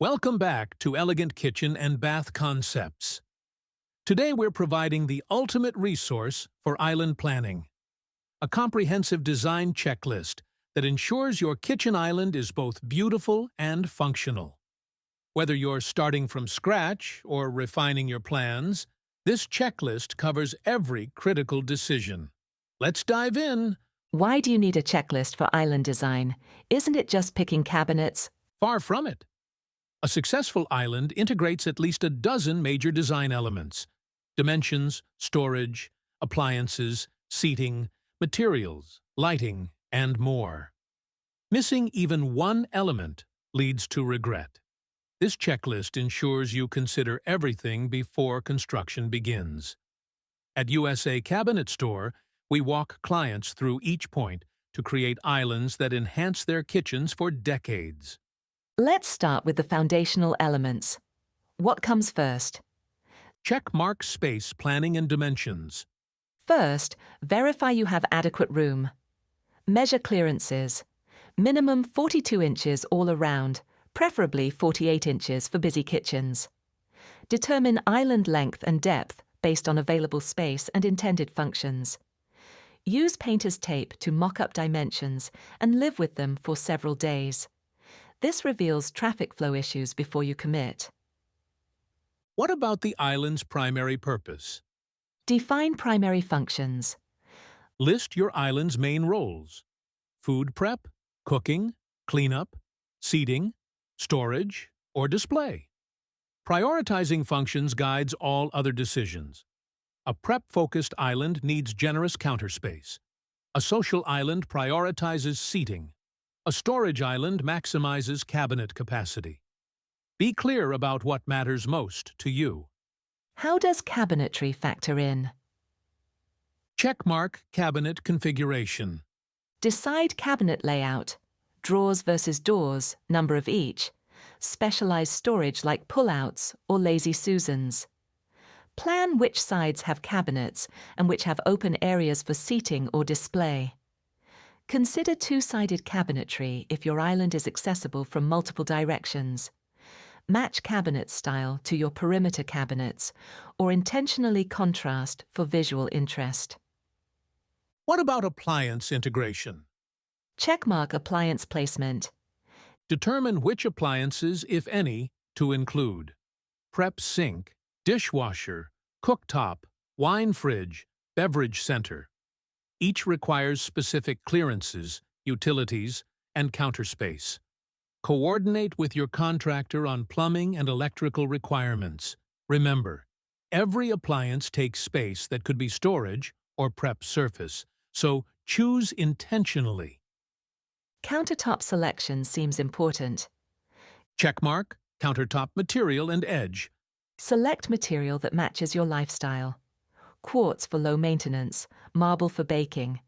Welcome back to Elegant Kitchen and Bath Concepts. Today we're providing the ultimate resource for island planning, a comprehensive design checklist that ensures your kitchen island is both beautiful and functional. Whether you're starting from scratch or refining your plans, this checklist covers every critical decision. Let's dive in. Why do you need a checklist for island design? Isn't it just picking cabinets? Far from it. A successful island integrates at least a dozen major design elements: dimensions, storage, appliances, seating, materials, lighting, and more. Missing even one element leads to regret. This checklist ensures you consider everything before construction begins. At USA Cabinet Store, we walk clients through each point to create islands that enhance their kitchens for decades. Let's start with the foundational elements. What comes first? Check mark space planning and dimensions. First, verify you have adequate room. Measure clearances. Minimum 42 inches all around, preferably 48 inches for busy kitchens. Determine island length and depth based on available space and intended functions. Use painter's tape to mock up dimensions and live with them for several days. This reveals traffic flow issues before you commit. What about the island's primary purpose? Define primary functions. List your island's main roles: food prep, cooking, cleanup, seating, storage, or display. Prioritizing functions guides all other decisions. A prep-focused island needs generous counter space. A social island prioritizes seating. A storage island maximizes cabinet capacity. Be clear about what matters most to you. How does cabinetry factor in? Checkmark cabinet configuration. Decide cabinet layout. Drawers versus doors, number of each. Specialized storage like pull-outs or lazy Susans. Plan which sides have cabinets and which have open areas for seating or display. Consider two-sided cabinetry if your island is accessible from multiple directions. Match cabinet style to your perimeter cabinets or intentionally contrast for visual interest. What about appliance integration? Checkmark appliance placement. Determine which appliances, if any, to include: prep sink, dishwasher, cooktop, wine fridge, beverage center. Each requires specific clearances, utilities, and counter space. Coordinate with your contractor on plumbing and electrical requirements. Remember, every appliance takes space that could be storage or prep surface, so choose intentionally. Countertop selection seems important. Checkmark, countertop material and edge. Select material that matches your lifestyle. Quartz for low maintenance, marble for baking,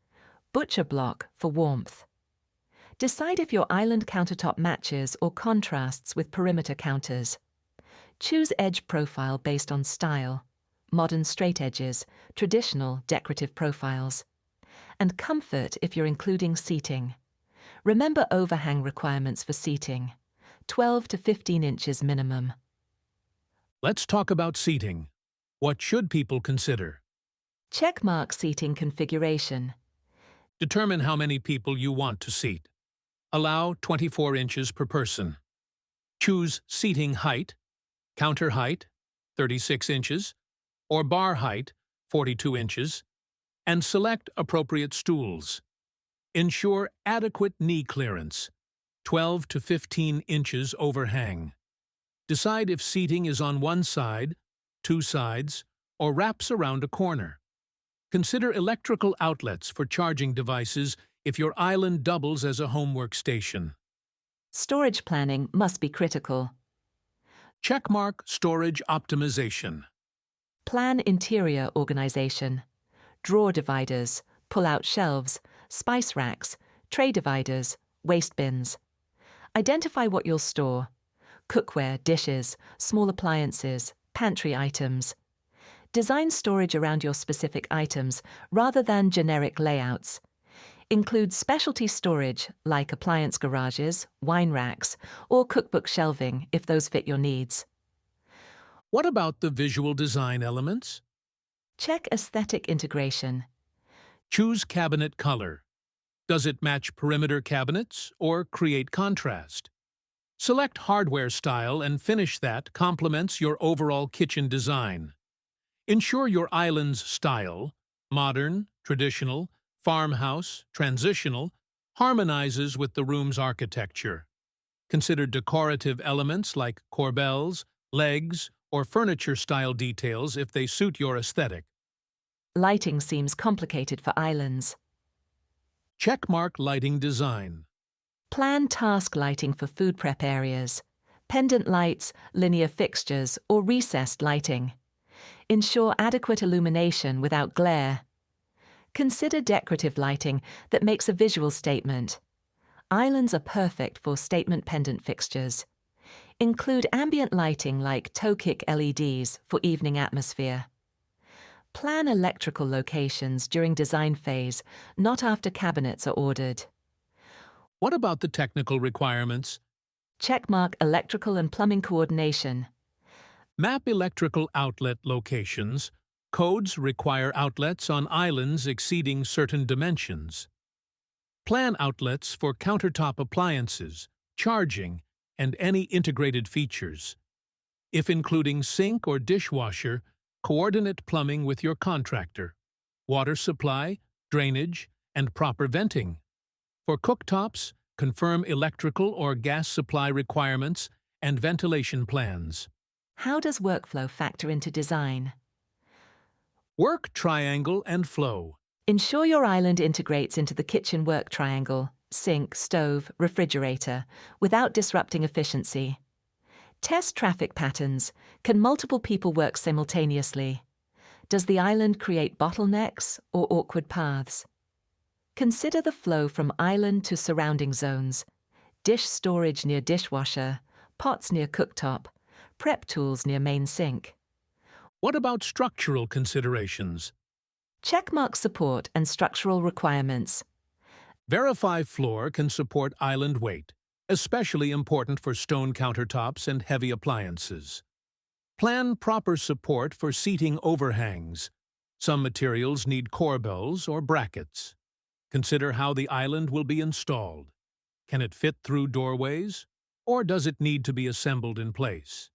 butcher block for warmth. Decide if your island countertop matches or contrasts with perimeter counters. Choose edge profile based on style, modern straight edges, traditional decorative profiles. And comfort if you're including seating. Remember overhang requirements for seating, 12 to 15 inches minimum. Let's talk about seating. What should people consider? Checkmark seating configuration. Determine how many people you want to seat. Allow 24 inches per person. Choose seating height, counter height, 36 inches, or bar height, 42 inches, and select appropriate stools. Ensure adequate knee clearance, 12 to 15 inches overhang. Decide if seating is on one side, two sides, or wraps around a corner. Consider electrical outlets for charging devices if your island doubles as a home workstation. Storage planning must be critical. Checkmark storage optimization. Plan interior organization. Drawer dividers, pull-out shelves, spice racks, tray dividers, waste bins. Identify what you'll store. Cookware, dishes, small appliances, pantry items. Design storage around your specific items rather than generic layouts. Include specialty storage like appliance garages, wine racks, or cookbook shelving if those fit your needs. What about the visual design elements? Check aesthetic integration. Choose cabinet color. Does it match perimeter cabinets or create contrast? Select hardware style and finish that complements your overall kitchen design. Ensure your island's style, modern, traditional, farmhouse, transitional, harmonizes with the room's architecture. Consider decorative elements like corbels, legs, or furniture-style details if they suit your aesthetic. Lighting seems complicated for islands. Checkmark lighting design. Plan task lighting for food prep areas, pendant lights, linear fixtures, or recessed lighting. Ensure adequate illumination without glare. Consider decorative lighting that makes a visual statement. Islands are perfect for statement pendant fixtures. Include ambient lighting like toe-kick LEDs for evening atmosphere. Plan electrical locations during design phase, not after cabinets are ordered. What about the technical requirements? Checkmark electrical and plumbing coordination. Map electrical outlet locations. Codes require outlets on islands exceeding certain dimensions. Plan outlets for countertop appliances, charging, and any integrated features. If including sink or dishwasher, coordinate plumbing with your contractor, water supply, drainage, and proper venting. For cooktops, confirm electrical or gas supply requirements and ventilation plans. How does workflow factor into design? Work triangle and flow. Ensure your island integrates into the kitchen work triangle, sink, stove, refrigerator, without disrupting efficiency. Test traffic patterns. Can multiple people work simultaneously? Does the island create bottlenecks or awkward paths? Consider the flow from island to surrounding zones. Dish storage near dishwasher, pots near cooktop, prep tools near main sink. What about structural considerations? Checkmark support and structural requirements. Verify floor can support island weight, especially important for stone countertops and heavy appliances. Plan proper support for seating overhangs. Some materials need corbels or brackets. Consider how the island will be installed. Can it fit through doorways, or does it need to be assembled in place?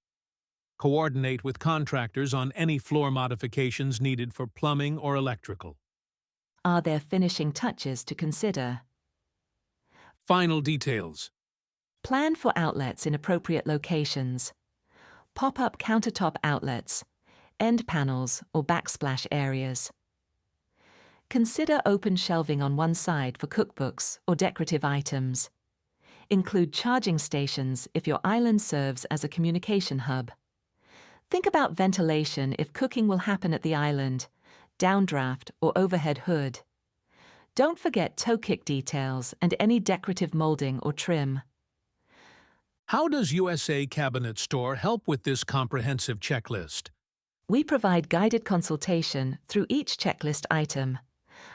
Coordinate with contractors on any floor modifications needed for plumbing or electrical. Are there finishing touches to consider? Final details. Plan for outlets in appropriate locations. Pop-up countertop outlets, end panels or backsplash areas. Consider open shelving on one side for cookbooks or decorative items. Include charging stations if your island serves as a communication hub. Think about ventilation if cooking will happen at the island, downdraft or overhead hood. Don't forget toe-kick details and any decorative molding or trim. How does USA Cabinet Store help with this comprehensive checklist? We provide guided consultation through each checklist item.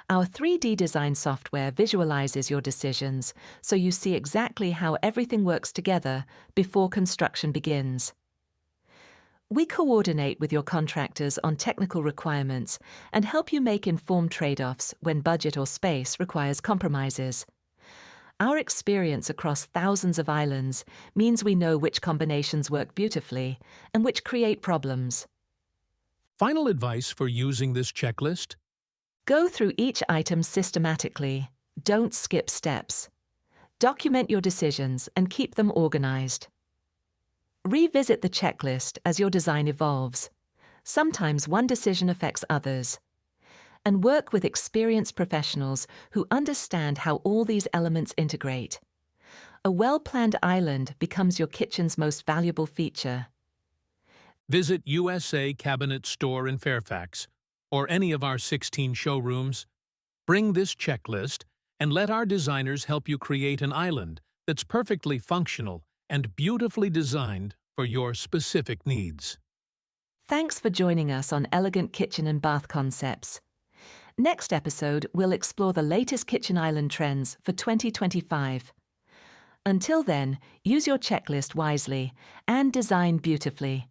Our 3D design software visualizes your decisions so you see exactly how everything works together before construction begins. We coordinate with your contractors on technical requirements and help you make informed trade-offs when budget or space requires compromises. Our experience across thousands of islands means we know which combinations work beautifully and which create problems. Final advice for using this checklist? Go through each item systematically. Don't skip steps. Document your decisions and keep them organized. Revisit the checklist as your design evolves. Sometimes one decision affects others. And work with experienced professionals who understand how all these elements integrate. A well-planned island becomes your kitchen's most valuable feature. Visit USA Cabinet Store in Fairfax or any of our 16 showrooms. Bring this checklist and let our designers help you create an island that's perfectly functional and beautifully designed for your specific needs. Thanks for joining us on Elegant Kitchen and Bath Concepts. Next episode, we'll explore the latest kitchen island trends for 2025. Until then, use your checklist wisely and design beautifully.